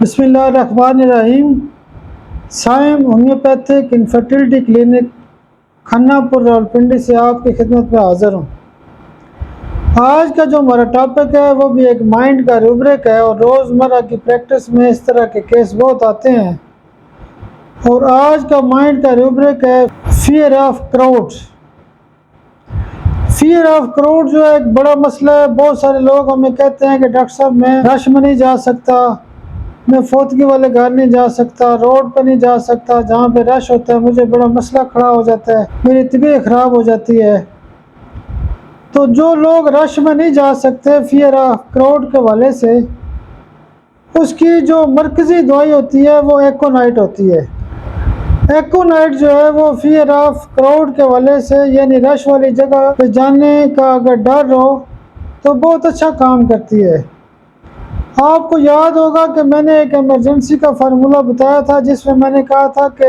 बिस्मिल्लाहिर्रहमानिर्रहीम। Saim homeopathic infertility clinic Khannapur Rawalpindi से आपकी खिदमत में हाज़िर हूँ। आज का जो हमारा टॉपिक है वो भी एक माइंड का रूब्रिक है और रोज़मर्रा की प्रैक्टिस में इस तरह के केस बहुत आते हैं। और आज का माइंड का रूब्रिक है fear of crowds. Fear of crowd जो है एक बड़ा मसला है। बहुत सारे लोग हमें कहते हैं कि डॉक्टर साहब मैं रश में नहीं जा सकता, मैं फोतगी वाले घर नहीं जा सकता, रोड पर नहीं जा सकता, जहाँ पे रश होता है मुझे बड़ा मसला खड़ा हो जाता है, मेरी तबीयत ख़राब हो जाती है। तो जो लोग रश में नहीं जा सकते फियर ऑफ क्राउड के वाले से, उसकी जो मरकज़ी दवाई होती है वो एकोनाइट होती है। एकोनाइट जो है वो फियर ऑफ क्राउड के वाले से, यानी रश वाली जगह पे जाने का अगर डर हो तो बहुत अच्छा काम करती है। आपको याद होगा कि मैंने एक इमरजेंसी का फार्मूला बताया था, जिसमें मैंने कहा था कि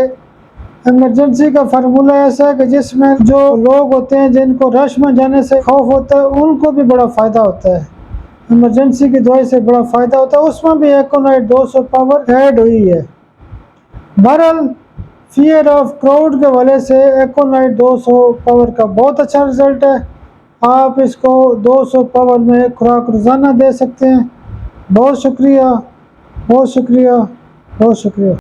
इमरजेंसी का फार्मूला ऐसा है कि जिसमें जो लोग होते हैं जिनको रश में जाने से खौफ होता है उनको भी बड़ा फ़ायदा होता है, इमरजेंसी की दवाई से बड़ा फ़ायदा होता है। उसमें भी एकोनाइट 200 पावर ऐड हुई है। बहरहाल फियर ऑफ क्राउड के वाले से एकोनाइट 200 पावर का बहुत अच्छा रिज़ल्ट है। आप इसको 200 पावर में एक खुराक रोज़ाना दे सकते हैं। बहुत शुक्रिया, बहुत शुक्रिया, बहुत शुक्रिया।